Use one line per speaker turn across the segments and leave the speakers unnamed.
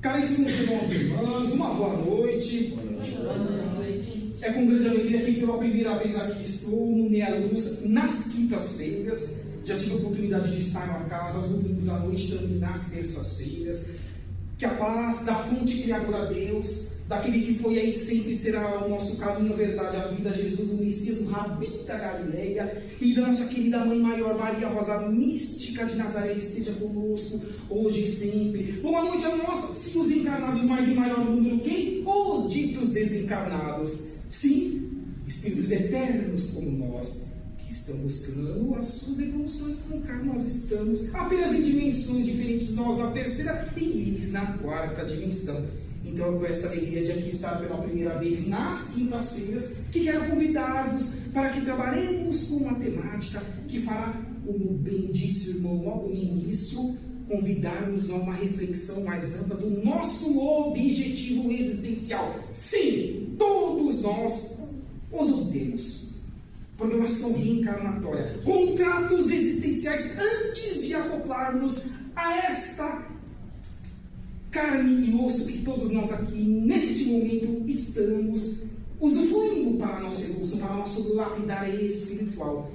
Caríssimos irmãos e irmãs, uma boa noite.
Boa noite.
É com grande alegria que pela primeira vez aqui estou no Nea Luz, nas quintas-feiras. Já tive a oportunidade de estar na casa aos domingos à noite, também nas terças-feiras. Que a paz da fonte criadora a Deus, daquele que foi aí sempre será o nosso caminho, a verdade, a vida, Jesus, o Messias, o Rabi da Galileia, e da nossa querida Mãe Maior Maria Rosa Mística de Nazaré esteja conosco, hoje e sempre. Boa noite a nós, sim, os encarnados, mas em maior número, quem? Os ditos desencarnados. Sim, espíritos eternos como nós, que estão buscando as suas evoluções como cá nós estamos, apenas em dimensões diferentes, nós na terceira e eles na quarta dimensão. Então, com essa alegria de aqui estar pela primeira vez nas quintas-feiras, que quero convidar-vos para que trabalhemos com uma temática que fará, como bem disse o irmão logo no início, convidar-nos a uma reflexão mais ampla do nosso objetivo existencial. Sim, todos nós os temos. Programação reencarnatória, contratos existenciais antes de acoplarmos a esta carne e osso que todos nós aqui, neste momento, estamos usufruindo para a nossa evolução, para o nosso lapidar espiritual.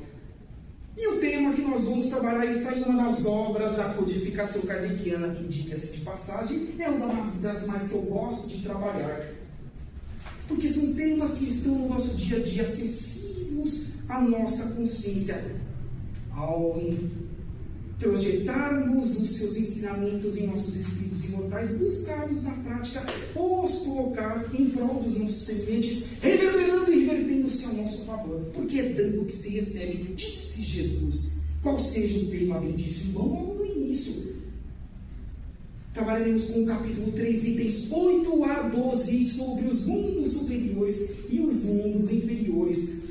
E o tema que nós vamos trabalhar está em uma das obras da codificação kardeciana, que, diga-se de passagem, é uma das mais que eu gosto de trabalhar. Porque são temas que estão no nosso dia a dia, acessíveis à nossa consciência. Ao projetarmos os seus ensinamentos em nossos espíritos imortais, buscarmos na prática os colocar em prol dos nossos semelhantes, reverberando e revertendo-se ao nosso favor, porque é dando que se recebe, disse Jesus. Qual seja o tema, bem disse o irmão logo no início. Trabalharemos com o capítulo 3, itens 8 a 12, sobre os mundos superiores e os mundos inferiores.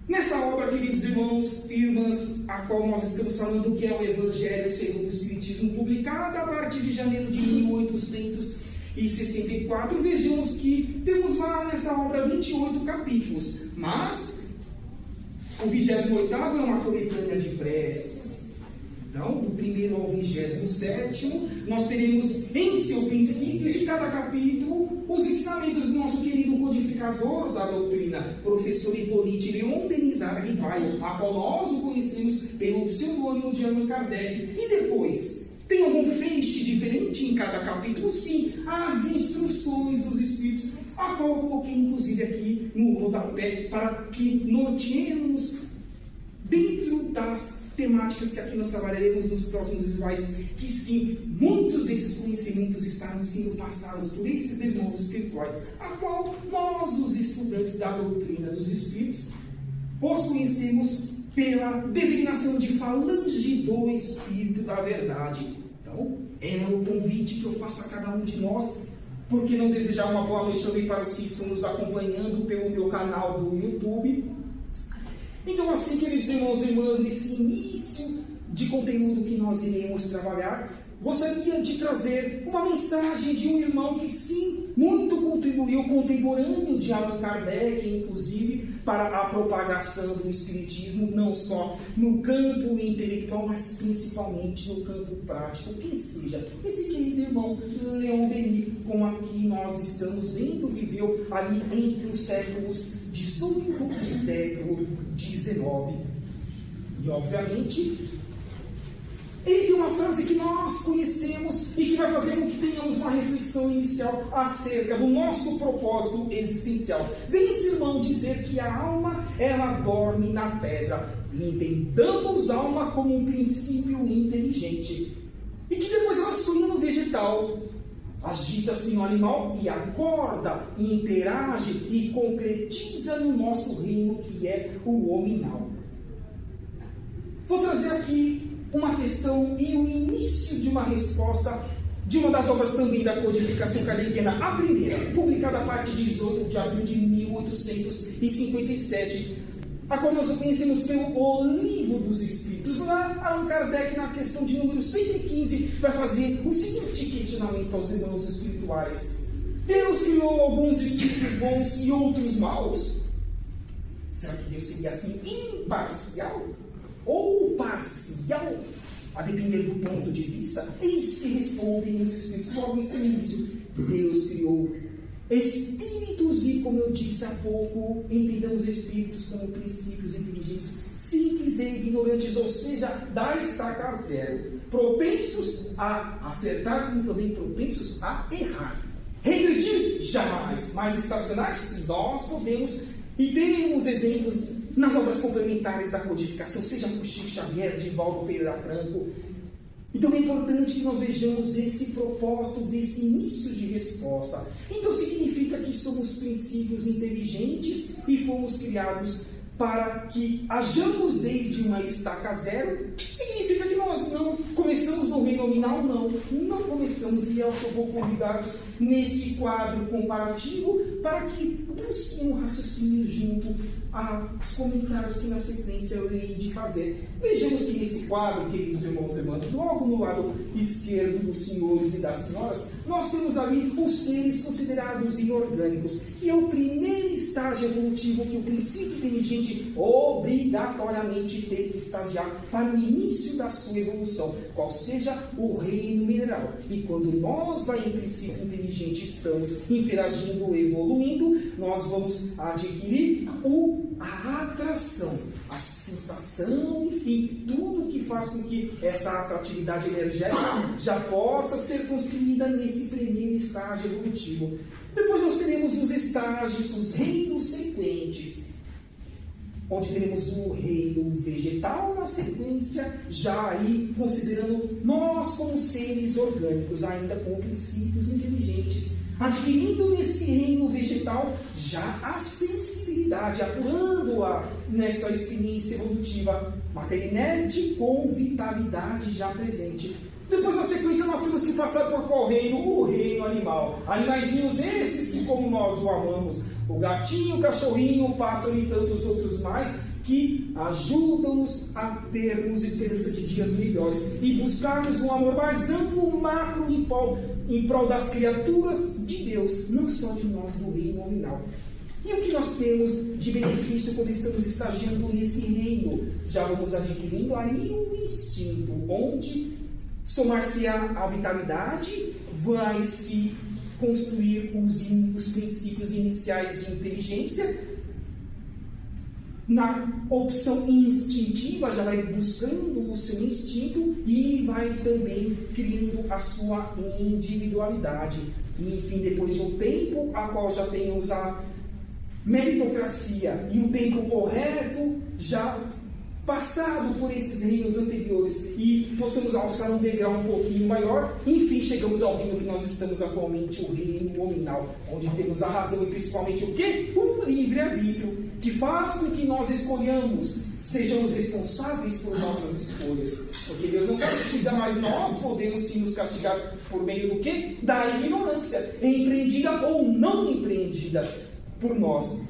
Nessa obra, queridos irmãos e irmãs, a qual nós estamos falando, que é o Evangelho segundo o Espiritismo, publicada a partir de janeiro de 1864, vejamos que temos lá nessa obra 28 capítulos, mas o 28º é uma coletânea de preces. Então, do 1º ao 27º, nós teremos em seu princípio de cada capítulo os ensinamentos do nosso querido codificador da doutrina, professor Hippolyte Léon Denis Arrivaille, a qual nós o conhecemos pelo pseudônimo de Allan Kardec. E depois, tem algum feixe diferente em cada capítulo? Sim, as instruções dos Espíritos, a qual eu coloquei inclusive aqui no rodapé, para que norteemos dentro das temáticas que aqui nós trabalharemos nos próximos slides, que sim, muitos desses conhecimentos estarão sendo passados por esses irmãos espirituais, a qual nós, os estudantes da doutrina dos Espíritos, os conhecemos pela designação de falange do Espírito da Verdade. Então, é o convite que eu faço a cada um de nós. Por que não desejar uma boa noite também para os que estão nos acompanhando pelo meu canal do YouTube? Então, assim, queridos irmãos e irmãs, nesse início de conteúdo que nós iremos trabalhar, gostaria de trazer uma mensagem de um irmão que, sim, muito contribuiu, contemporâneo de Allan Kardec, inclusive, para a propagação do Espiritismo, não só no campo intelectual, mas principalmente no campo prático. Quem seja esse querido irmão Léon Denis, como aqui nós estamos vendo, viveu ali entre os séculos XVIII e século XIX. E, obviamente, ele tem uma frase que nós conhecemos e que vai fazer com que tenhamos uma reflexão inicial acerca do nosso propósito existencial. Vem esse irmão dizer que a alma, ela dorme na pedra. E entendamos alma como um princípio inteligente. E que depois ela sonha no vegetal, agita-se no animal e acorda, e interage e concretiza no nosso reino, que é o hominal. Vou trazer aqui uma questão e o início de uma resposta de uma das obras também da codificação kardeciana, a primeira, publicada a partir de 18 de abril de 1857, a qual nós conhecemos pelo O Livro dos Espíritos. Lá, Allan Kardec, na questão de número 115, vai fazer o seguinte questionamento aos irmãos espirituais: Deus criou alguns espíritos bons e outros maus? Será que Deus seria assim imparcial? Ou parcial? a depender do ponto de vista, eis que respondem os Espíritos. Logo em seu início, Deus criou espíritos e, como eu disse há pouco, entendamos espíritos como princípios inteligentes, simples e ignorantes, ou seja, da estaca zero, propensos a acertar, como também propensos a errar. Regredir? Jamais, mas estacionar? Sim, nós podemos, e temos exemplos nas obras complementares da codificação, seja por Chico Xavier, Divaldo Pereira Franco. Então é importante que nós vejamos esse propósito desse início de resposta. Então significa que somos princípios inteligentes e fomos criados para que hajamos desde uma estaca zero. Significa que nós não começamos no reino nominal, não começamos, e eu vou convidá-los neste quadro comparativo para que busquem um raciocínio junto aos comentários que na sequência eu irei de fazer. Vejamos que nesse quadro, queridos irmãos e irmãs, logo no lado esquerdo dos senhores e das senhoras, nós temos ali os seres considerados inorgânicos, que é o primeiro estágio evolutivo que o princípio inteligente obrigatoriamente tem que estagiar para o início da sua evolução, qual seja o reino mineral. E quando nós, em princípio inteligente, estamos interagindo, evoluindo, nós vamos adquirir a atração, a sensação, enfim, tudo que faz com que essa atratividade energética já possa ser construída nesse primeiro estágio evolutivo. Depois nós teremos os estágios, os reinos sequentes, onde teremos o reino vegetal na sequência, já aí considerando nós como seres orgânicos, ainda com princípios inteligentes, adquirindo nesse reino vegetal já a sensibilidade, apurando-a nessa experiência evolutiva, matéria inerte com vitalidade já presente. Depois, na sequência, nós temos que passar por qual reino? O reino animal. Animaizinhos esses que, como nós o amamos, o gatinho, o cachorrinho, o pássaro e tantos outros mais, que ajudam-nos a termos esperança de dias melhores e buscarmos um amor mais amplo, macro, em prol das criaturas de Deus, não só de nós do reino nominal. E o que nós temos de benefício quando estamos estagiando nesse reino? Já vamos adquirindo aí um instinto, onde somar-se-á a vitalidade, vai se construir os princípios iniciais de inteligência. Na opção instintiva, já vai buscando o seu instinto e vai também criando a sua individualidade. E, enfim, depois de um tempo, a qual já temos a meritocracia e o tempo correto, já passado por esses reinos anteriores e possamos alçar um degrau um pouquinho maior, enfim, chegamos ao reino que nós estamos atualmente, o reino nominal, onde temos a razão e principalmente o quê? O livre-arbítrio, que faz com que nós escolhamos, sejamos responsáveis por nossas escolhas, porque Deus não castiga, mas nós podemos sim nos castigar por meio do quê? Da ignorância, empreendida ou não empreendida por nós.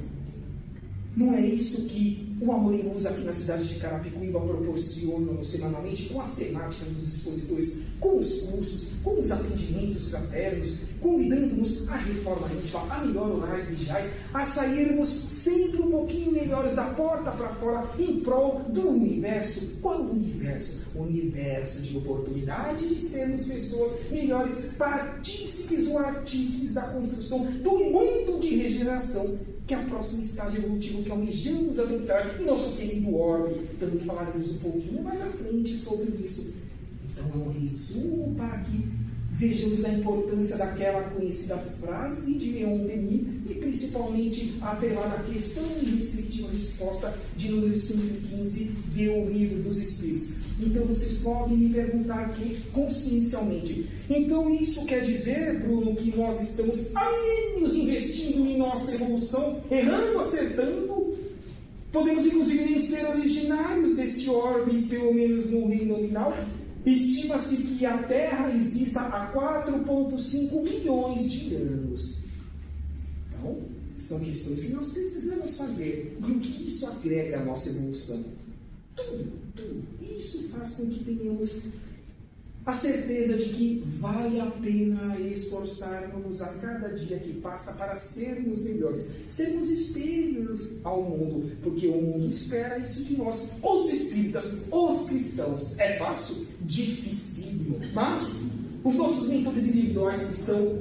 Não é isso que o Amorim-Luz aqui na cidade de Carapicuíba proporciona semanalmente, com as temáticas dos expositores, com os cursos, com os atendimentos fraternos, convidando-nos à reforma íntima, a melhor orar e vigiar, a sairmos sempre um pouquinho melhores da porta para fora em prol do universo. Qual universo? O universo de oportunidade de sermos pessoas melhores, partícipes ou artífices da construção do mundo de regeneração, que é o próximo estágio evolutivo que almejamos adentrar em nosso querido orbe. Também falaremos um pouquinho mais à frente sobre isso. Então é um resumo para que vejamos a importância daquela conhecida frase de Leon Denis e principalmente atrelada à questão e respectiva resposta de número 115 do Livro dos Espíritos. Então vocês podem me perguntar aqui consciencialmente. Então isso quer dizer, Bruno, que nós estamos há milênios investindo em nossa evolução, errando, acertando? Podemos inclusive nem ser originários deste orbe, pelo menos no reino nominal. Estima-se que a Terra exista há 4,5 milhões de anos. Então, são questões que nós precisamos fazer. E o que isso agrega à nossa evolução? Tudo. Isso faz com que tenhamos a certeza de que vale a pena esforçarmos a cada dia que passa para sermos melhores, sermos espelhos ao mundo, porque o mundo espera isso de nós, os espíritas, os cristãos. É fácil? Dificílimo. Mas os nossos mentores individuais estão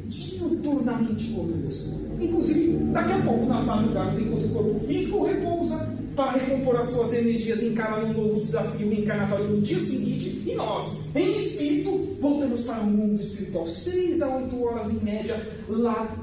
diuturnamente conosco. Inclusive, daqui a pouco, nas madrugadas, enquanto o corpo físico repousa, para recompor as suas energias, encarar um novo desafio encarnatório no dia seguinte, e nós, em espírito, voltamos para o mundo espiritual, 6 a 8 horas em média, lá,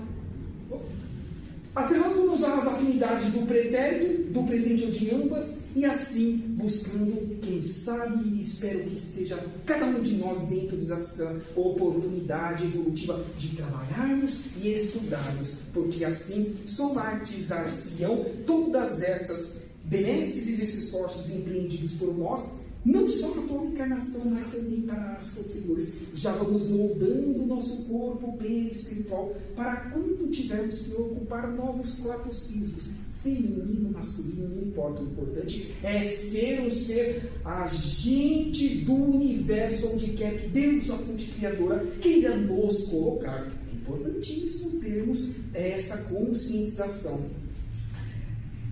atrelando-nos às afinidades do pretérito, do presente ou de ambas, e assim buscando, quem sabe, e espero que esteja cada um de nós dentro dessa oportunidade evolutiva de trabalharmos e estudarmos, porque assim somatizar-se-ão todas essas benesses e esses esforços empreendidos por nós, não só na atual encarnação, mas também para as posteriores. Já vamos moldando o nosso corpo perispiritual para quando tivermos que ocupar novos corpos físicos, feminino, masculino, não importa. O importante é ser um ser agente do universo onde quer que Deus, a fonte criadora, queira nos colocar. É importantíssimo termos essa conscientização.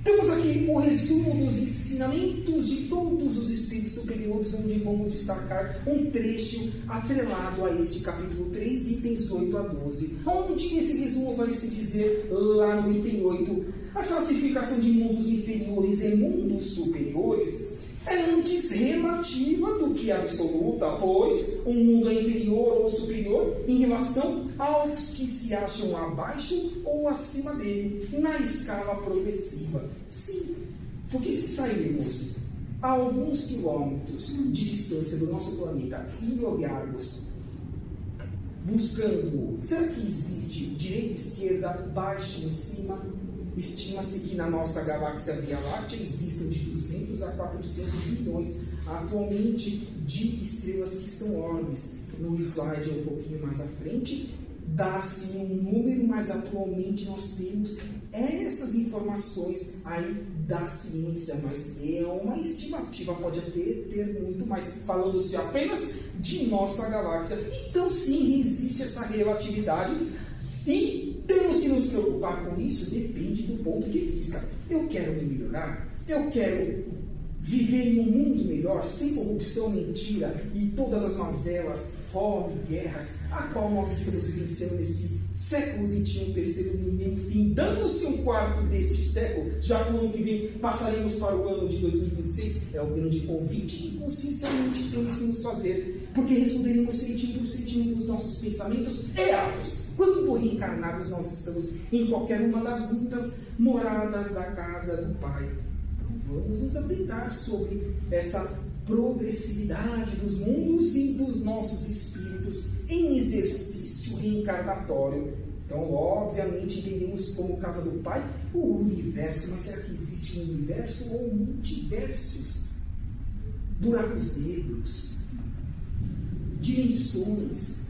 Temos aqui o resumo dos ensinamentos de todos os espíritos superiores, onde vamos destacar um trecho atrelado a este capítulo 3, itens 8 a 12. Onde esse resumo vai se dizer lá no item 8, a classificação de mundos inferiores e mundos superiores é antes relativa do que absoluta, pois um mundo é inferior ou superior em relação aos que se acham abaixo ou acima dele, na escala progressiva. Sim, porque se sairmos a alguns quilômetros de distância do nosso planeta e olharmos buscando, será que existe direita, esquerda, baixo, em cima? Estima-se que na nossa galáxia Via Láctea existem de 200 a 400 milhões atualmente de estrelas que são orbes. No slide um pouquinho mais à frente, dá-se um número, mas atualmente nós temos essas informações aí da ciência, mas é uma estimativa, pode até ter muito mais, falando-se apenas de nossa galáxia. Então sim, existe essa relatividade e temos que nos preocupar com isso, depende do ponto de vista. Eu quero me melhorar, eu quero viver em um mundo melhor, sem corrupção, mentira e todas as mazelas, fome, guerras, a qual nós estamos vivenciando nesse século XXI, terceiro milênio, fim, dando-se um quarto deste século, já que o ano que vem passaremos para o ano de 2026, é o grande convite que consciencialmente temos que nos fazer, porque responderemos sentindo os nossos pensamentos e atos. Quando reencarnados, nós estamos em qualquer uma das muitas moradas da casa do Pai. Então, vamos nos atentar sobre essa progressividade dos mundos e dos nossos espíritos em exercício reencarnatório. Então, obviamente, entendemos como casa do Pai o universo, mas será que existe um universo ou multiversos? Buracos negros, dimensões,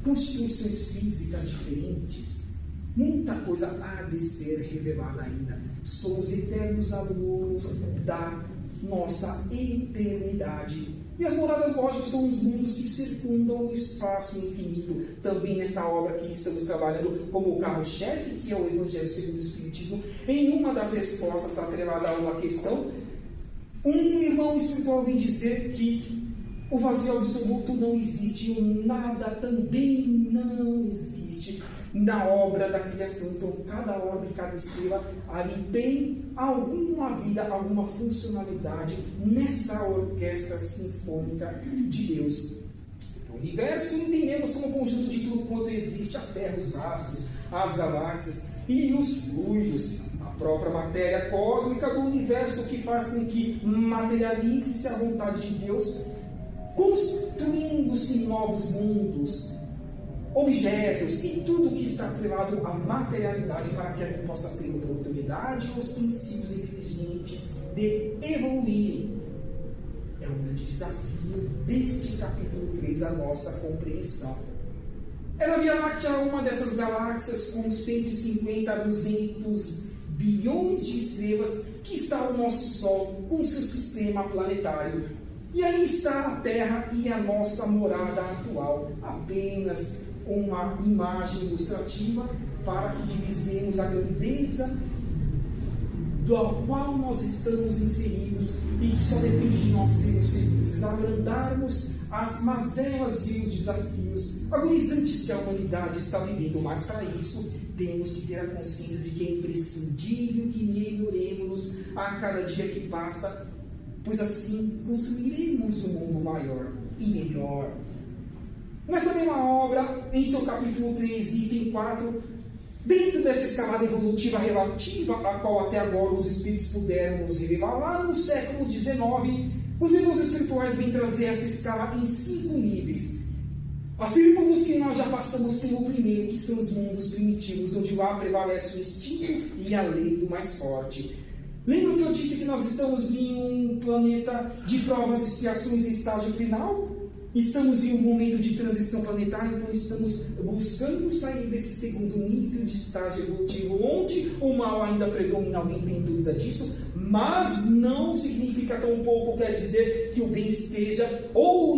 constituições físicas diferentes, muita coisa há de ser revelada ainda. Somos eternos alunos da nossa eternidade. E as moradas lógicas são os mundos que circundam o espaço infinito. Também nessa obra que estamos trabalhando como o carro-chefe, que é o Evangelho segundo o Espiritismo, em uma das respostas atrelada a uma questão, um irmão espiritual vem dizer que o vazio absoluto não existe, o nada também não existe na obra da criação. Então, cada obra e cada estrela ali tem alguma vida, alguma funcionalidade nessa orquestra sinfônica de Deus. O universo entendemos como conjunto de tudo quanto existe, a Terra, os astros, as galáxias e os fluidos, a própria matéria cósmica do universo que faz com que materialize-se a vontade de Deus, construindo-se novos mundos, objetos e tudo que está atrelado à materialidade para que a gente possa ter oportunidade e os princípios inteligentes de evoluir. É um grande desafio deste capítulo 3, a nossa compreensão. A Via Láctea é uma dessas galáxias com 150 a 200 bilhões de estrelas que está o nosso Sol com seu sistema planetário. E aí está a terra e a nossa morada atual, apenas uma imagem ilustrativa para que divisemos a grandeza do qual nós estamos inseridos e que só depende de nós sermos felizes, abrandarmos as mazelas e os desafios agonizantes que a humanidade está vivendo. Mas para isso temos que ter a consciência de que é imprescindível que melhoremos a cada dia que passa, pois assim construiremos um mundo maior e melhor. Nessa mesma obra, em seu capítulo 3, item 4, dentro dessa escalada evolutiva relativa, a qual até agora os espíritos puderam nos revelar, lá no século XIX, os irmãos espirituais vêm trazer essa escala em 5 níveis. Afirmo-vos que nós já passamos pelo primeiro, que são os mundos primitivos, onde lá prevalece o instinto e a lei do mais forte. Lembra que eu disse que nós estamos em um planeta de provas e expiações em estágio final? Estamos em um momento de transição planetária, então estamos buscando sair desse segundo nível de estágio evolutivo, onde o mal ainda predomina. Alguém tem dúvida disso? Mas não significa tão pouco, quer dizer que o bem esteja ou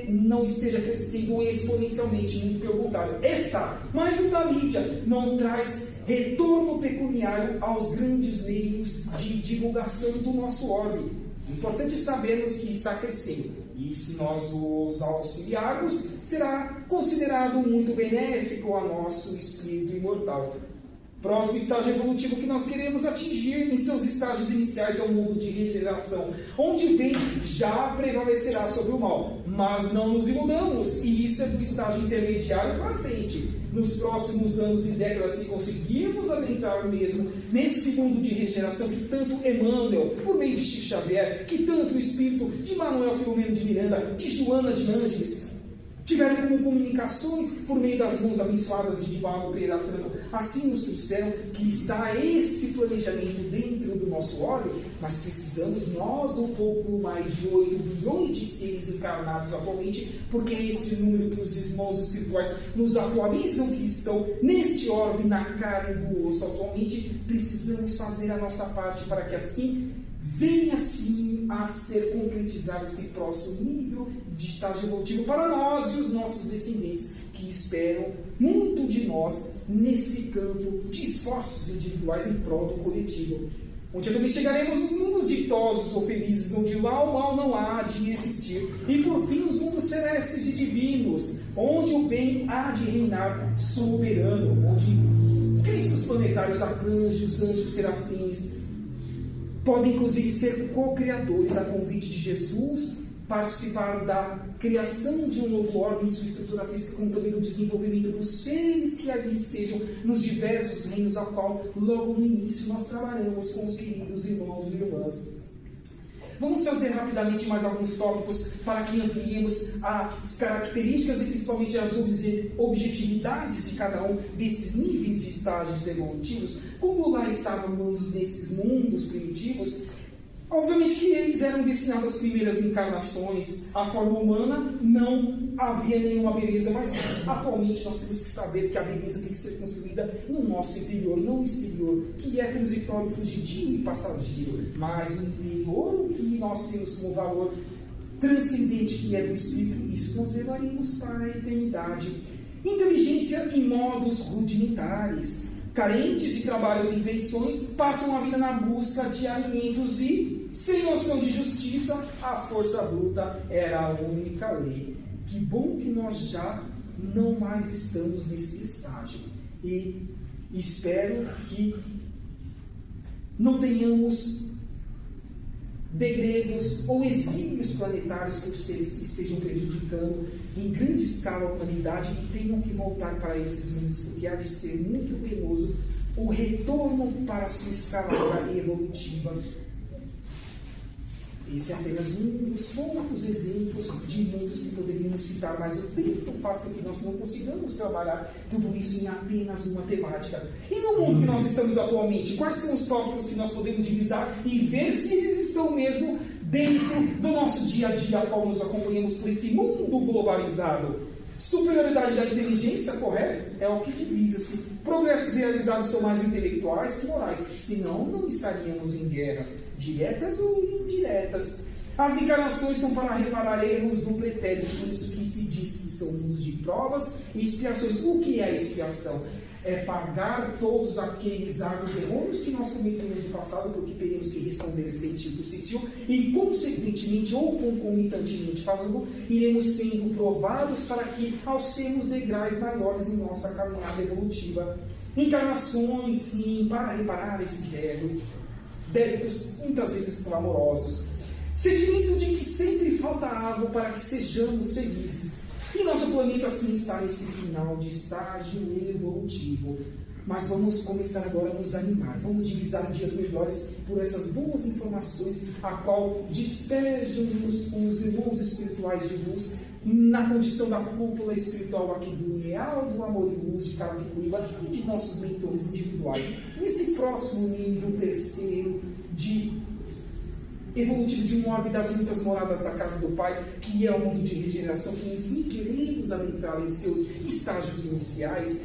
não esteja crescendo exponencialmente, muito pelo contrário, está. Mas o da mídia não traz retorno pecuniário aos grandes meios de divulgação do nosso orbe. Importante sabermos que está crescendo. E se nós os auxiliarmos, será considerado muito benéfico a nosso espírito imortal. Próximo estágio evolutivo que nós queremos atingir em seus estágios iniciais é o mundo de regeneração, onde o bem já prevalecerá sobre o mal. Mas não nos iludamos, e isso é do estágio intermediário para frente. Nos próximos anos e décadas, se conseguirmos adentrar mesmo nesse mundo de regeneração que tanto Emmanuel, por meio de Chico Xavier, que tanto o espírito de Manuel Filomeno de Miranda, de Joana de Ângeles, tiveram como comunicações por meio das mãos abençoadas de Divaldo Pereira Franco, assim nos trouxeram que está esse planejamento dentro do nosso orbe, mas precisamos nós um pouco mais de 8 bilhões de seres encarnados atualmente, porque é esse número que os irmãos espirituais nos atualizam que estão neste orbe, na carne do osso atualmente. Precisamos fazer a nossa parte para que assim venha assim a ser concretizado esse próximo nível de estágio evolutivo para nós e os nossos descendentes, que esperam muito de nós nesse campo de esforços individuais em prol do coletivo. Onde também chegaremos nos mundos ditosos ou felizes, onde lá o mal não há de existir. E por fim os mundos celestes e divinos, onde o bem há de reinar soberano, onde cristos planetários, arcanjos, anjos, serafins, podem inclusive ser co-criadores a convite de Jesus, participaram da criação de um novo órgão em sua estrutura física, como também do desenvolvimento dos seres que ali estejam nos diversos reinos, ao qual logo no início nós trabalhamos com os queridos irmãos e irmãs. Vamos fazer rapidamente mais alguns tópicos para que ampliemos as características e principalmente as objetividades de cada um desses níveis de estágios evolutivos. Como lá estávamos nesses mundos primitivos, obviamente que eles eram destinados às primeiras encarnações. A forma humana não havia nenhuma beleza, mas atualmente nós temos que saber que a beleza tem que ser construída no nosso interior, não no exterior, que é transitório, fugitivo e passageiro, mas no interior, o que nós temos como valor transcendente, que é do Espírito, isso nós levaremos para a eternidade. Inteligência em modos rudimentares, carentes de trabalhos e invenções, passam a vida na busca de alimentos e, sem noção de justiça, a força bruta era a única lei. Que bom que nós já não mais estamos nesse estágio. E espero que não tenhamos degredos ou exílios planetários por seres que estejam prejudicando em grande escala a humanidade e tenham que voltar para esses mundos, porque há de ser muito penoso o retorno para a sua escalada evolutiva. Esse é apenas um dos poucos exemplos de mundos que poderíamos citar, mas o tempo faz com que nós não consigamos trabalhar tudo isso em apenas uma temática. E no mundo que nós estamos atualmente, quais são os tópicos que nós podemos divisar e ver se eles estão mesmo dentro do nosso dia a dia, a qual nos acompanhamos por esse mundo globalizado? Superioridade da inteligência, correto? É o que divisa-se. Progressos realizados são mais intelectuais que morais, senão não estaríamos em guerras diretas ou indiretas. As encarnações são para reparar erros do pretérito, por isso que se diz que são mundos de provas e expiações. O que é expiação? É pagar todos aqueles atos errôneos que nós cometemos no passado, porque teremos que responder sentiu por sentiu, e consequentemente ou concomitantemente falando, iremos sendo provados para que alcemos degraus maiores em nossa caminhada evolutiva. Encarnações, sim, para reparar esses erros, débitos muitas vezes clamorosos. Sentimento de que sempre falta água para que sejamos felizes. E nosso planeta, assim, está nesse final de estágio evolutivo. Mas vamos começar agora a nos animar. Vamos divisar dias melhores por essas boas informações, a qual despejam-nos os irmãos espirituais de luz na condição da cúpula espiritual aqui do Leal, do Amor e Luz de Carapicuíba e de nossos mentores individuais. Nesse próximo nível terceiro de evolutivo de um orbe das muitas moradas da casa do Pai, que é o mundo de regeneração, que enfim queremos adentrar em seus estágios iniciais,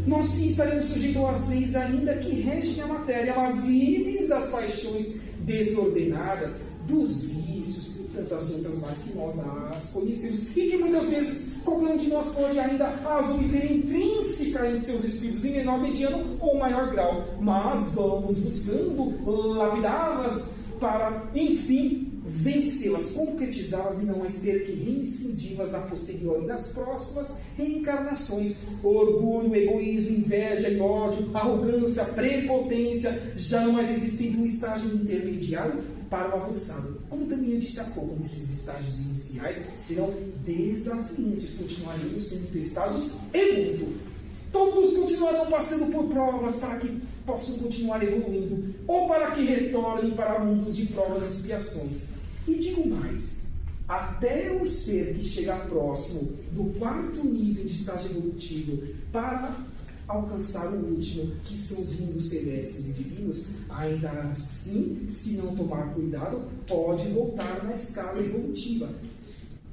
nós sim estaremos sujeitos às leis ainda que regem a matéria, mas livres das paixões desordenadas, dos vícios e tantas outras mais que nós as conhecemos, e que muitas vezes qualquer um de nós pode ainda as obter intrínseca em seus espíritos, em menor, mediano ou maior grau, mas vamos buscando lapidá-las para, enfim, vencê-las, concretizá-las e não mais ter que reincidir-las a posteriori nas próximas reencarnações. Orgulho, egoísmo, inveja e ódio, arrogância, prepotência já não mais existem do estágio intermediário para o avançado. Como também eu disse há pouco, nesses estágios iniciais serão desafiantes, continuaremos sendo testados e muito. Todos continuarão passando por provas para que possam continuar evoluindo, ou para que retornem para mundos de provas e expiações. E digo mais, até o ser que chega próximo do quarto nível de estágio evolutivo para alcançar o último, que são os mundos celestes e divinos, ainda assim, se não tomar cuidado, pode voltar na escala evolutiva.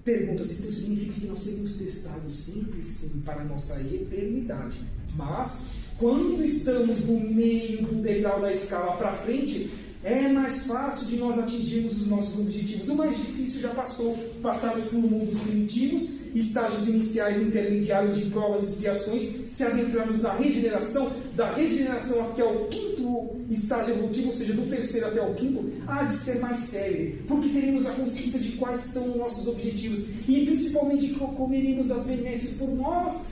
Pergunta-se, então significa que nós seremos testados sempre sim para a nossa eternidade. Mas, quando estamos no meio do degrau da escala para frente, é mais fácil de nós atingirmos os nossos objetivos. O mais difícil já passou. Passamos por mundos primitivos, estágios iniciais e intermediários de provas e expiações, se adentramos na regeneração, da regeneração até o quinto estágio evolutivo, ou seja, do terceiro até o quinto, há de ser mais sério, porque teremos a consciência de quais são os nossos objetivos e principalmente comeremos as benesses por nós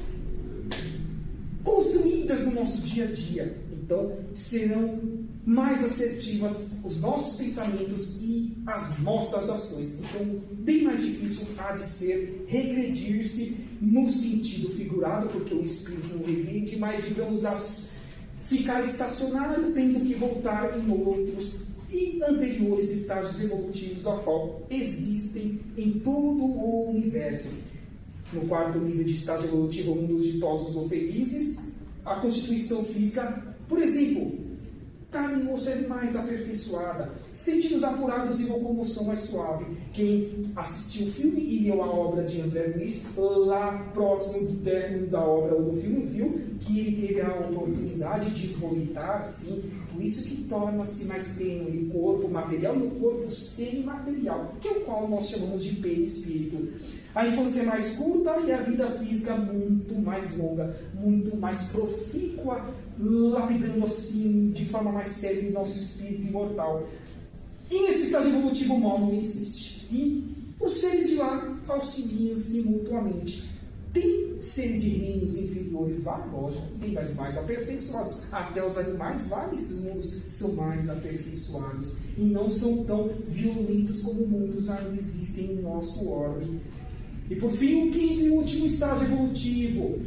construídas no nosso dia a dia. Então, serão mais assertivas os nossos pensamentos e as nossas ações. Então, bem mais difícil há de ser regredir-se no sentido figurado, porque o espírito não regride, mas digamos ficar estacionário, tendo que voltar em outros e anteriores estágios evolutivos ao qual existem em todo o universo. No quarto nível de estágio evolutivo, mundos ditosos ou felizes, a constituição física, por exemplo, carne e osso é mais aperfeiçoada, sentidos apurados e locomoção mais suave. Quem assistiu o filme e leu a obra de André Luiz, lá próximo do término da obra ou do filme, viu que ele teve a oportunidade de vomitar, sim, por isso que torna-se mais tênue o corpo material e o corpo semimaterial, que é o qual nós chamamos de perispírito. A infância é mais curta e a vida física muito mais longa, muito mais profícua, lapidando assim, de forma mais séria, o nosso espírito imortal. E nesse estágio evolutivo o mal não existe. E os seres de lá auxiliam-se mutuamente. Tem seres de reinos inferiores lá, lógico, tem mais aperfeiçoados. Até os animais lá nesses mundos são mais aperfeiçoados. E não são tão violentos como mundos ainda existem em nosso orbe. E por fim, o quinto e último estágio evolutivo,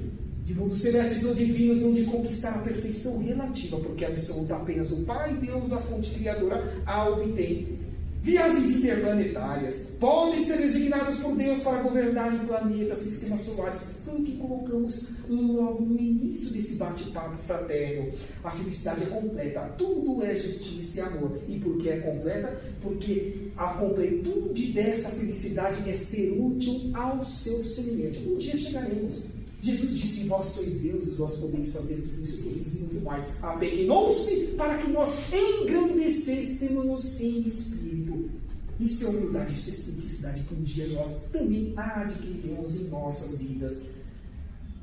de mundos celestes ou divinos, onde conquistar a perfeição relativa, porque a absoluta apenas o Pai, Deus, a fonte criadora, a obtém. Viagens interplanetárias podem ser designadas por Deus para governar em planetas, sistemas solares. Foi o que colocamos logo no início desse bate-papo fraterno. A felicidade é completa, tudo é justiça e amor. E por que é completa? Porque a completude dessa felicidade é ser útil ao seu semelhante. Um dia chegaremos. Jesus disse: vós sois deuses, vós podeis fazer tudo isso que eu fiz e muito mais. Apequenou-se para que nós engrandecêssemos em espírito. Isso é humildade, isso é simplicidade que um dia nós também adquiriremos em nossas vidas.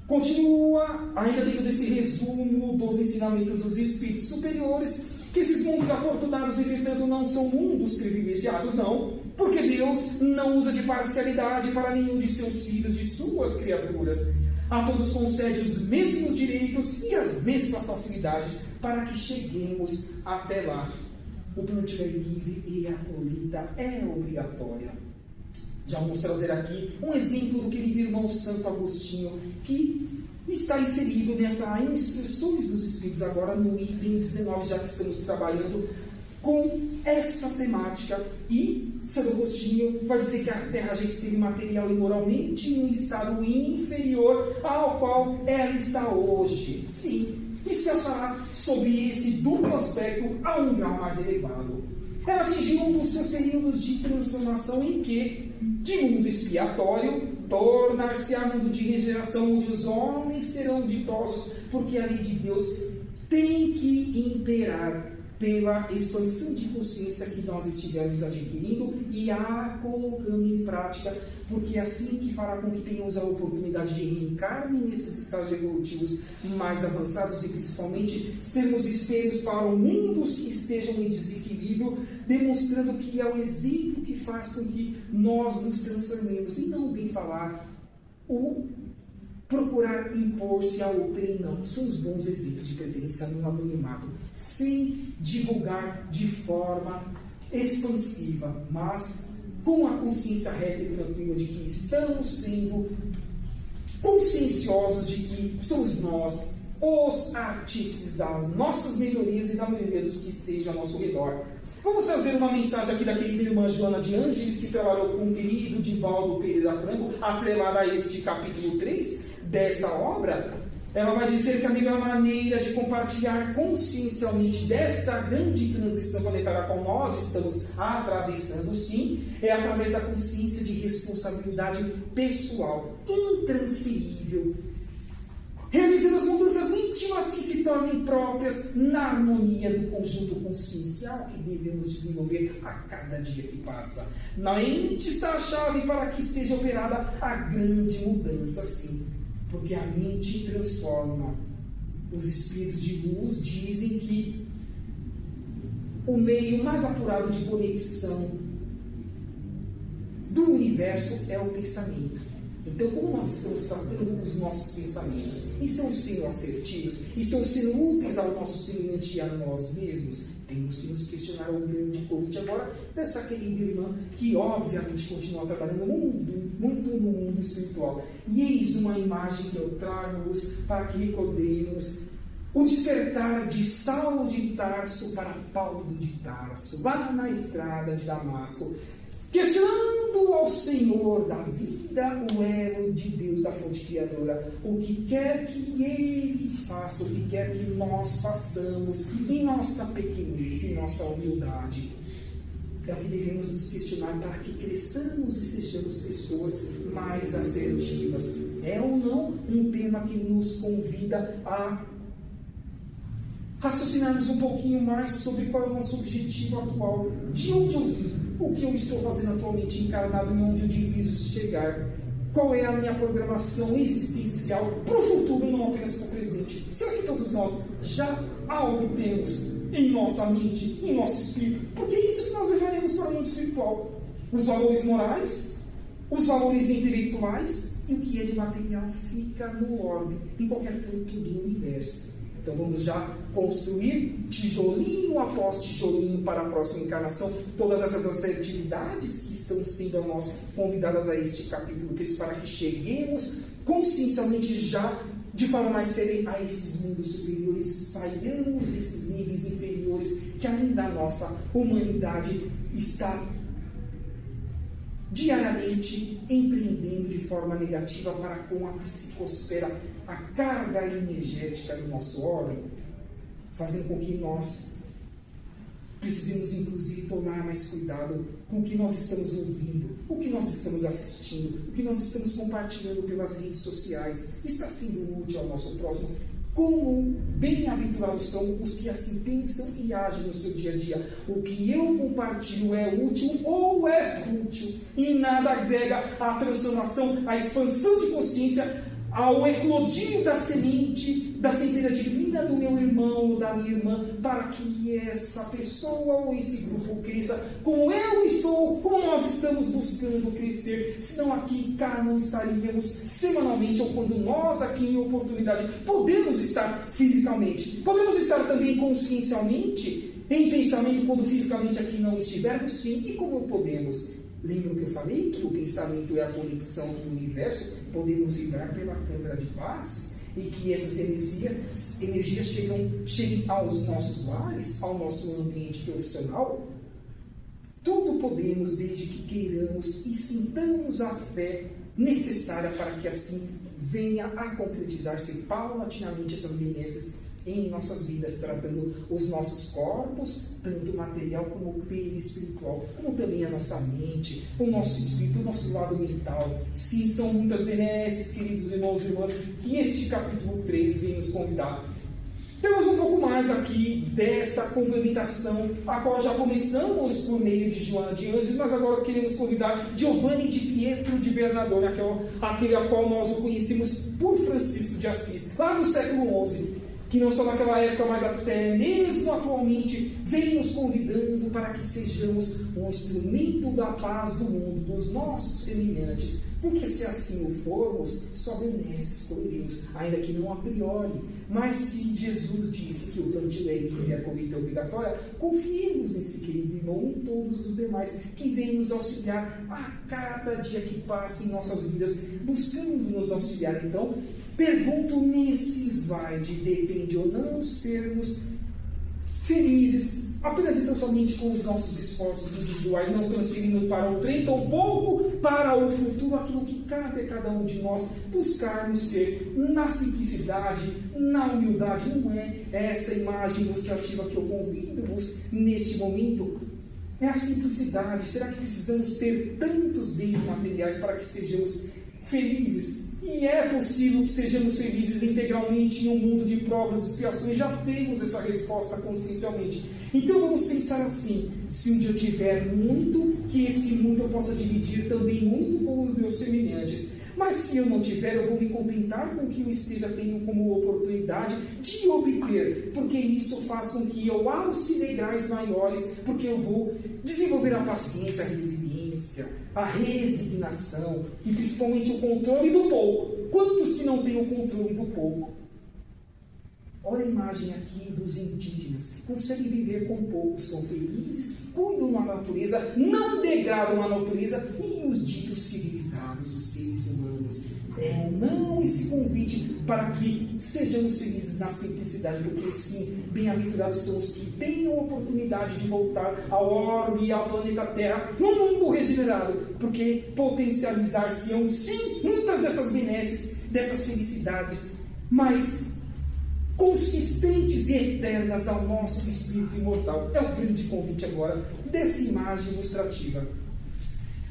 Continua, ainda dentro desse resumo dos ensinamentos dos espíritos superiores, que esses mundos afortunados, entretanto, não são mundos privilegiados, não, porque Deus não usa de parcialidade para nenhum de seus filhos, de suas criaturas. A todos concede os mesmos direitos e as mesmas facilidades para que cheguemos até lá. O plantio é livre e a colheita é obrigatória. Já vamos trazer aqui um exemplo do querido irmão Santo Agostinho, que está inserido nessa Instruções dos Espíritos, agora no item 19, já que estamos trabalhando com essa temática. E Santo Agostinho vai dizer que a Terra já esteve material e moralmente em um estado inferior ao qual ela está hoje. Sim, e se alçará sobre esse duplo aspecto a um grau mais elevado. Ela atingiu um dos seus períodos de transformação em que, de mundo expiatório, tornar-se-á mundo de regeneração, onde os homens serão ditosos, porque a lei de Deus tem que imperar pela expansão de consciência que nós estivermos adquirindo e a colocando em prática, porque é assim que fará com que tenhamos a oportunidade de reencarnar nesses estágios evolutivos mais avançados e principalmente sermos espelhos para mundos que estejam em desequilíbrio, demonstrando que é o exemplo que faz com que nós nos transformemos, e não bem falar o procurar impor-se a outrem, não. São os bons exemplos, de preferência no anonimato, sem divulgar de forma expansiva, mas com a consciência reta e tranquila de que estamos sendo conscienciosos de que somos nós os artífices das nossas melhorias e da melhoria dos que estejam ao nosso redor. Vamos trazer uma mensagem aqui da querida irmã Joana de Ângeles, que trabalhou com o querido Divaldo Pereira Franco, atrelada a este capítulo 3 desta obra. Ela vai dizer que a melhor maneira de compartilhar consciencialmente desta grande transição planetária com nós estamos atravessando, sim, é através da consciência de responsabilidade pessoal, intransferível, realizando as mudanças íntimas que se tornem próprias na harmonia do conjunto consciencial que devemos desenvolver a cada dia que passa. Na mente está a chave para que seja operada a grande mudança, sim, porque a mente transforma. Os espíritos de luz dizem que o meio mais apurado de conexão do universo é o pensamento. Então, como nós estamos tratando os nossos pensamentos, estão sendo assertivos, estão sendo úteis ao nosso semelhante e a nós mesmos, temos que nos questionar o grande convite agora dessa querida irmã que obviamente continua trabalhando muito no mundo espiritual. E eis uma imagem que eu trago-vos para que recordemos o despertar de Saulo de Tarso para Paulo de Tarso, lá na estrada de Damasco, questionando ao Senhor da vida, o elo de Deus, da fonte criadora, o que quer que Ele faça, o que quer que nós façamos, em nossa pequenez, em nossa humildade. É o que devemos nos questionar para que cresçamos e sejamos pessoas mais assertivas. É ou não um tema que nos convida a raciocinarmos um pouquinho mais sobre qual é o nosso objetivo atual, de onde eu vim, o que eu estou fazendo atualmente encarnado e onde eu diviso chegar, qual é a minha programação existencial para o futuro, não apenas para o presente. Será que todos nós já algo temos em nossa mente, em nosso espírito? Porque é isso que nós levaremos para o mundo espiritual. Os valores morais, os valores intelectuais e o que é de material fica no orbe, em qualquer canto do universo. Então vamos já construir tijolinho após tijolinho para a próxima encarnação, todas essas assertividades que estão sendo a nós convidadas a este capítulo 3, para que cheguemos consciencialmente já de forma mais séria a esses mundos superiores, saiamos desses níveis inferiores que ainda a nossa humanidade está diariamente empreendendo de forma negativa para com a psicosfera, a carga energética do nosso órgão, fazendo com que nós precisemos, inclusive, tomar mais cuidado com o que nós estamos ouvindo, o que nós estamos assistindo, o que nós estamos compartilhando pelas redes sociais. Está sendo útil ao nosso próximo? Como bem-aventurados são os que assim pensam e agem no seu dia a dia. O que eu compartilho é útil ou é fútil, e nada agrega à transformação, à expansão de consciência, ao eclodir da semente, da centelha divina do meu irmão ou da minha irmã, para que essa pessoa ou esse grupo cresça como eu estou, como nós estamos buscando crescer. Senão aqui cá não estaríamos semanalmente, ou quando nós aqui em oportunidade podemos estar fisicamente, podemos estar também consciencialmente, em pensamento, quando fisicamente aqui não estivermos, sim. E como podemos? Lembram que eu falei que o pensamento é a conexão do universo? Podemos vibrar pela câmara de passes e que essas energias cheguem aos nossos lares, ao nosso ambiente profissional? Tudo podemos, desde que queiramos e sintamos a fé necessária para que assim venha a concretizar-se paulatinamente essas benesses em nossas vidas, tratando os nossos corpos, tanto material como perispiritual, como também a nossa mente, o nosso espírito, o nosso lado mental. Sim, são muitas benesses, queridos irmãos e irmãs, que este capítulo 3 vem nos convidar. Temos um pouco mais aqui desta complementação, a qual já começamos por meio de Joana de Anjos, mas agora queremos convidar Giovanni de Pietro de Bernardone, aquele a qual nós o conhecemos por Francisco de Assis, lá no século XI, que não só naquela época, mas até mesmo atualmente, vem nos convidando para que sejamos um instrumento da paz do mundo, dos nossos semelhantes, porque se assim o formos, só benesses colheremos, ainda que não a priori. Mas se Jesus disse que o plantio é livre e a colheita é obrigatória, confiemos nesse querido irmão e em todos os demais que vêm nos auxiliar a cada dia que passa em nossas vidas, buscando nos auxiliar. Então, pergunto nesse slide, depende ou não sermos felizes apenas e tão somente com os nossos esforços individuais, não transferindo para o trem, tão pouco para o futuro, aquilo que cabe a cada um de nós buscarmos ser na simplicidade, na humildade. Não é essa imagem ilustrativa que eu convido-vos neste momento? É a simplicidade. Será que precisamos ter tantos bens materiais para que sejamos felizes? E é possível que sejamos felizes integralmente em um mundo de provas e expiações? Já temos essa resposta consciencialmente. Então vamos pensar assim: se um dia eu tiver muito, que esse mundo eu possa dividir também muito com os meus semelhantes. Mas se eu não tiver, eu vou me contentar com o que eu esteja tendo como oportunidade de obter, porque isso faz com que eu alce degraus maiores, porque eu vou desenvolver a paciência, a resiliência, a resignação e principalmente o controle do pouco. Quantos que não têm o controle do pouco? Olha a imagem aqui dos indígenas. Conseguem viver com pouco, são felizes, cuidam da natureza, não degradam a natureza, e os ditos civilizados, os seres humanos. É não esse convite para que sejamos felizes na simplicidade, porque sim, bem-aventurados são os que têm a oportunidade de voltar ao orbe e ao planeta Terra, no mundo regenerado, porque potencializar-se-ão sim muitas dessas benesses, dessas felicidades, mas consistentes e eternas ao nosso espírito imortal. É o grande convite agora dessa imagem ilustrativa.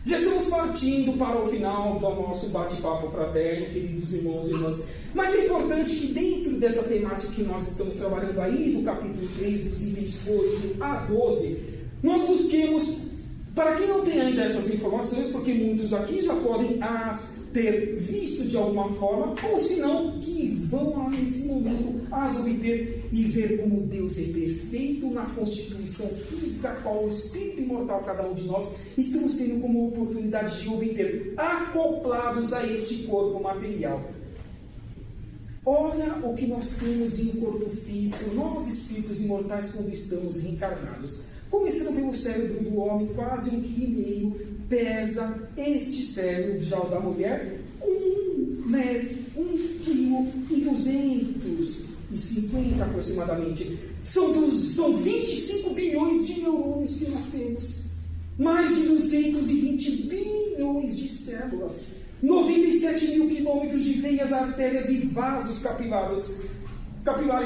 Já estamos partindo para o final do nosso bate-papo fraterno, queridos irmãos e irmãs. Mas é importante que dentro dessa temática que nós estamos trabalhando aí, do capítulo 3, dos itens 8 a 12, nós busquemos, para quem não tem ainda essas informações, porque muitos aqui já podem as ter visto de alguma forma, ou se não, que vão lá nesse momento as obter e ver como Deus é perfeito na constituição física, qual o espírito imortal cada um de nós estamos tendo como oportunidade de obter, acoplados a este corpo material. Olha o que nós temos em um corpo físico, nós espíritos imortais, quando estamos reencarnados. Começando pelo cérebro do homem, quase 1,5 kg, pesa este cérebro já da mulher 1,250 kg aproximadamente. São 25 bilhões de neurônios que nós temos, mais de 220 bilhões de células, 97 mil quilômetros de veias, artérias e vasos capilares,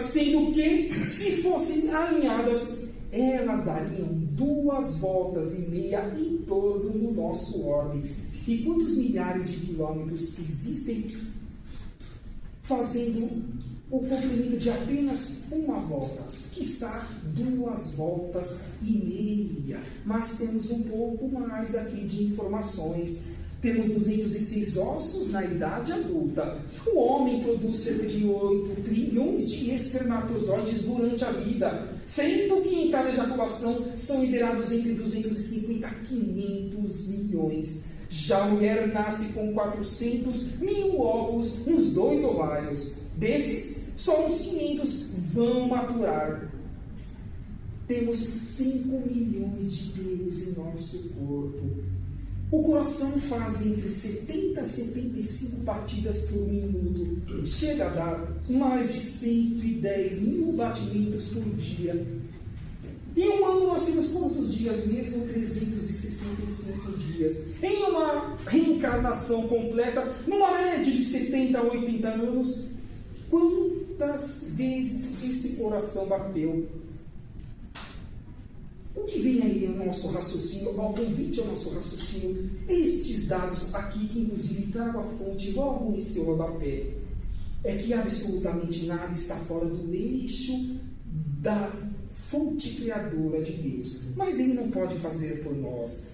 sendo que, se fossem alinhadas, elas dariam 2,5 voltas em torno do nosso orbe. E quantos milhares de quilômetros existem fazendo o comprimento de apenas uma volta, quiçá 2 voltas e meia. Mas temos um pouco mais aqui de informações. Temos 206 ossos na idade adulta. O homem produz cerca de 8 trilhões de espermatozoides durante a vida, sendo que em cada ejaculação são liberados entre 250 a 500 milhões. Já a mulher nasce com 400 mil óvulos nos 2 ovários. Desses, só uns 500 vão maturar. Temos 5 milhões de pelos em nosso corpo. O coração faz entre 70 a 75 batidas por minuto. Chega a dar mais de 110 mil batimentos por dia. Em um ano nós temos quantos dias mesmo? 365 dias. Em uma reencarnação completa, numa média de 70 a 80 anos, quantas vezes esse coração bateu? O que vem aí ao nosso raciocínio, ao convite ao nosso raciocínio, estes dados aqui, que inclusive trago a fonte logo em seu rodapé, é que absolutamente nada está fora do eixo da fonte criadora de Deus. Mas Ele não pode fazer por nós.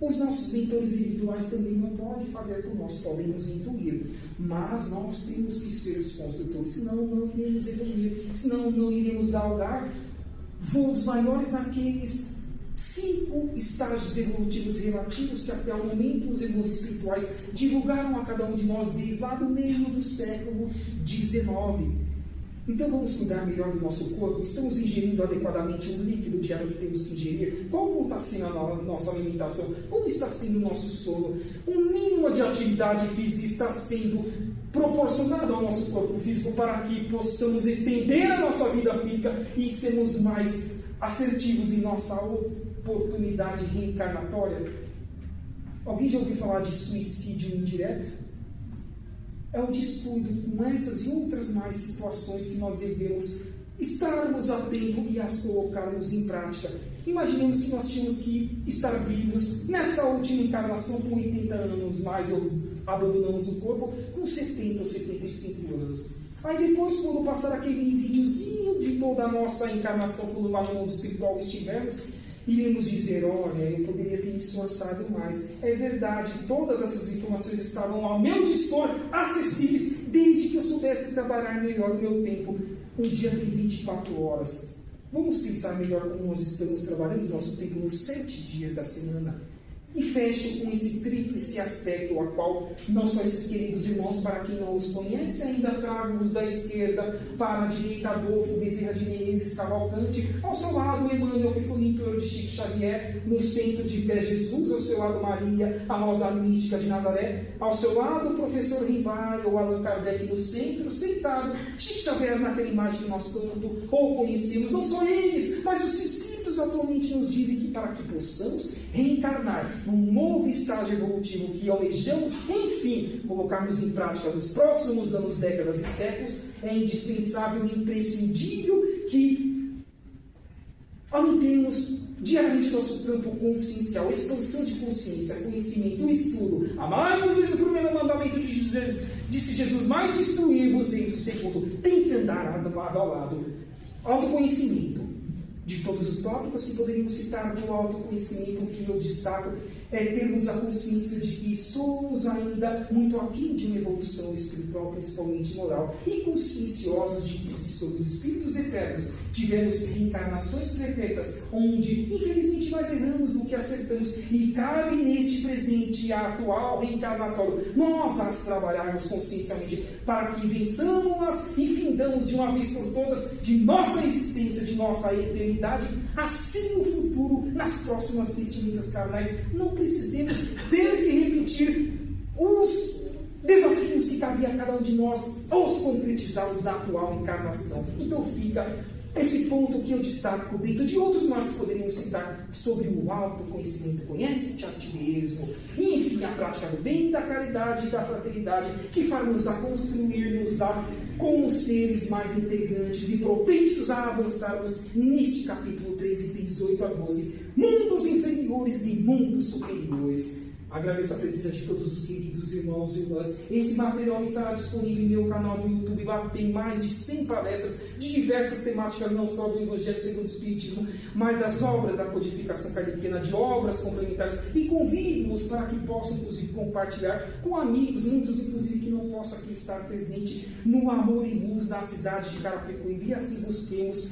Os nossos mentores individuais também não podem fazer por nós, podem nos intuir. Mas nós temos que ser os construtores, senão não iremos evoluir, senão não iremos galgar voos maiores naqueles 5 estágios evolutivos relativos que até o momento os irmãos espirituais divulgaram a cada um de nós desde lá do meio do século XIX. Então vamos cuidar melhor do nosso corpo. Estamos ingerindo adequadamente o líquido diário que temos que ingerir? Como está sendo a nossa alimentação? Como está sendo o nosso sono? O mínimo de atividade física está sendo proporcionado ao nosso corpo físico para que possamos estender a nossa vida física e sermos mais assertivos em nossa oportunidade reencarnatória? Alguém já ouviu falar de suicídio indireto? É o descuido com essas e outras mais situações que nós devemos estarmos atento e as colocarmos em prática. Imaginemos que nós tínhamos que estar vivos nessa última encarnação com 80 anos mais, ou abandonamos o corpo com 70 ou 75 anos. Aí depois, quando passar aquele videozinho de toda a nossa encarnação, quando lá no mundo espiritual estivermos, iremos dizer: olha, eu poderia ter me esforçado mais. É verdade, todas essas informações estavam ao meu dispor, acessíveis, desde que eu soubesse trabalhar melhor o meu tempo. Um dia tem 24 horas. Vamos pensar melhor como nós estamos trabalhando nosso tempo nos 7 dias da semana. E fecho com esse tríplice aspecto, a qual não só esses queridos irmãos, para quem não os conhece, ainda trago-os da esquerda para a direita: Adolfo Bezerra de Menezes Cavalcante, ao seu lado Emmanuel, que foi mentor de Chico Xavier, no centro de Pé Jesus, ao seu lado Maria, a Rosa Mística de Nazaré, ao seu lado o professor Rivai ou Allan Kardec no centro, sentado, Chico Xavier naquela imagem que nós tanto ou conhecemos. Não só eles, mas os espíritos atualmente nos dizem que para que possamos reencarnar num novo estágio evolutivo que almejamos, enfim, colocarmos em prática nos próximos anos, décadas e séculos, é indispensável e imprescindível que aumentemos diariamente nosso campo consciencial, expansão de consciência, conhecimento, estudo. Amai-vos, o primeiro mandamento de Jesus, disse Jesus, mais instruir-vos, eis o segundo. Tem que andar lado ao lado. Autoconhecimento. De todos os tópicos que poderíamos citar do autoconhecimento, o que eu destaco é termos a consciência de que somos ainda muito aquém de uma evolução espiritual, principalmente moral, e conscienciosos de que, se somos espíritos eternos, tivemos reencarnações pretéritas, onde infelizmente nós erramos no que acertamos, e cabe neste presente atual reencarnatório nós as trabalharmos consciencialmente para que vençamos-las e findamos de uma vez por todas de nossa existência, de nossa eternidade, assim no futuro, nas próximas vestimentas carnais, não precisemos ter que repetir os desafios que cabia a cada um de nós, os concretizá-los na atual encarnação. Então fica esse ponto que eu destaco, dentro de outros mais que poderíamos citar, sobre o autoconhecimento. Conhece-te a ti mesmo. E, enfim, a prática do bem, da caridade e da fraternidade, que faz-nos a construir-nos como seres mais integrantes e propensos a avançarmos neste capítulo 13, 18 a 12, mundos inferiores e mundos superiores. Agradeço a presença de todos os queridos irmãos e irmãs. Esse material estará disponível em meu canal do YouTube. Lá tem mais de 100 palestras de diversas temáticas, não só do Evangelho segundo o Espiritismo, mas das obras da codificação kardeciana, de obras complementares. E convido-os para que possam, inclusive, compartilhar com amigos, muitos, inclusive, que não possam aqui estar presente no Amor e Luz da cidade de Carapicuíba. E assim busquemos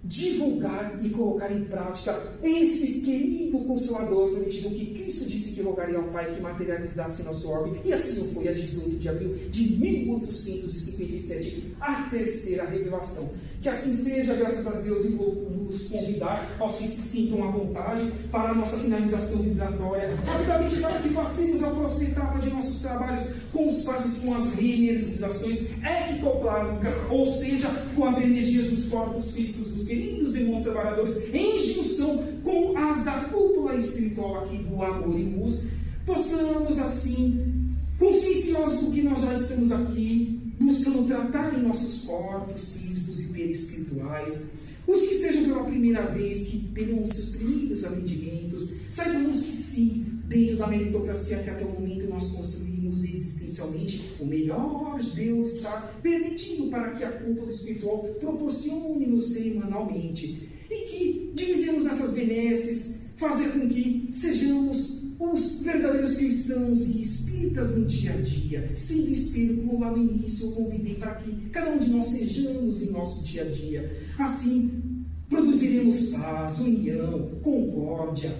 divulgar e colocar em prática esse querido Consolador prometido que Cristo disse que rogaria ao Pai que materializasse nosso orbe, e assim foi a 18 de abril de 1857, a terceira revelação. Que assim seja, graças a Deus, e vou vos convidar aos que se sintam à vontade para a nossa finalização vibratória, rapidamente para que passemos à próxima etapa de nossos trabalhos com os passes, com as reenergizações ectoplásmicas, ou seja, com as energias dos corpos físicos dos queridos irmãos trabalhadores, em junção com as da cúpula espiritual aqui do Amor e Luz. Possamos assim, conscienciosos do que nós já estamos aqui, buscando tratar em nossos corpos físicos e perispirituais, os que sejam pela primeira vez, que tenham os seus primeiros atendimentos, saibamos que sim, dentro da meritocracia que até o momento nós construímos existencialmente, o melhor Deus está permitindo para que a cúpula espiritual proporcione-nos semanalmente, e que divisemos essas benesses, fazer com que sejamos os verdadeiros cristãos e espíritas no dia a dia, sendo espírito, como lá no início eu convidei para que cada um de nós sejamos em nosso dia a dia. Assim, produziremos paz, união, concórdia,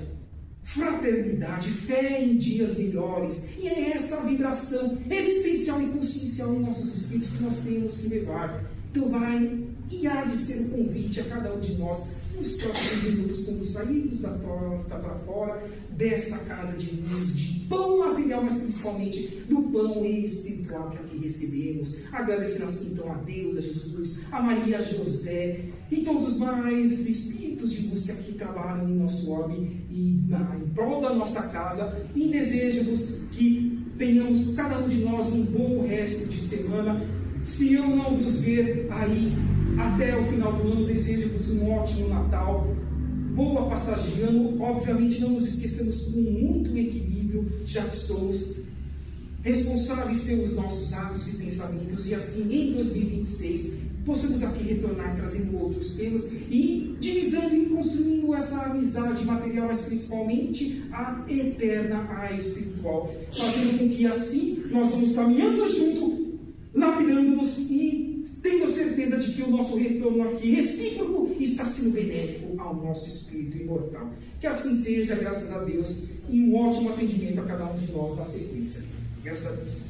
fraternidade, fé em dias melhores. E é essa vibração existencial e consciencial em nossos espíritos que nós temos que levar. Então vai e há de ser um convite a cada um de nós, nos próximos minutos, quando sairmos da porta para fora dessa casa de luz, de pão material, mas principalmente do pão espiritual que aqui recebemos. Agradecendo assim então a Deus, a Jesus, a Maria, a José e todos mais espíritos de luz que aqui trabalham em nosso orbe e em prol da nossa casa, e desejo-vos que tenhamos cada um de nós um bom resto de semana. Se eu não vos ver aí até o final do ano, desejo-vos um ótimo Natal, boa passagem de ano. Obviamente não nos esqueçamos com muito equilíbrio, já que somos responsáveis pelos nossos atos e pensamentos, e assim em 2026 possamos aqui retornar trazendo outros temas e divisando e construindo essa amizade material, mas principalmente a eterna, a espiritual, fazendo com que assim nós vamos caminhando junto, lapidando-nos e tendo a certeza de que o nosso retorno aqui recíproco está sendo benéfico ao nosso espírito imortal. Que assim seja, graças a Deus, e um ótimo atendimento a cada um de nós na sequência. Graças a Deus.